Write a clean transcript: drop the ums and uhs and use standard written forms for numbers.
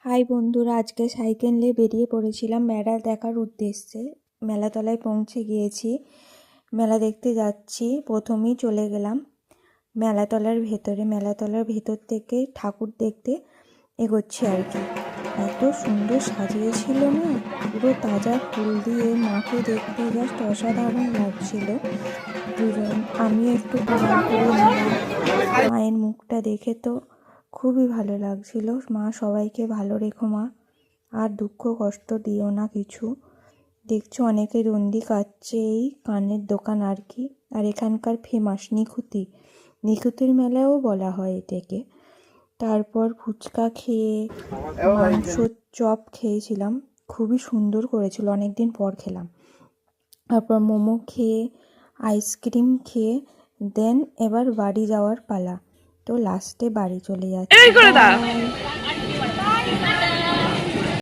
High বন্ধুরা, আজকে cycle নিয়ে বেরিয়ে পড়েছিলাম মেলা দেখার উদ্দেশ্যে। মেলাতলায় পৌঁছে গিয়েছি, মেলা দেখতে যাচ্ছি। প্রথমেই চলে গেলাম মেলাতলার ভেতর থেকে ঠাকুর দেখতে এগোচ্ছি আর কি। এত সুন্দর সাজিয়েছিল না, পুরো তাজা ফুল দিয়ে মাকে দেখতে জাস্ট অসাধারণ লাগছিল। আমিও একটু প্রণাম করে নিলাম। মায়ের মুখটা দেখে তো খুবই ভালো লাগছিল। মা, সবাইকে ভালো রেখো মা, আর দুঃখ কষ্ট দিও না কিছু। দেখছো অনেকে রন্দি কাটছে, এই কানের দোকান আর কি। আর এখানকার ফেমাস নিখুতির মেলাও বলা হয় এটাকে। তারপর ফুচকা খেয়ে মাংসর চপ খেয়েছিলাম, খুবই সুন্দর করেছিল, অনেকদিন পর খেলাম। তারপর মোমো খেয়ে আইসক্রিম খেয়ে দেন এবার বাড়ি যাওয়ার পালা। তো লাস্টে বাড়ি চলে যাচ্ছি।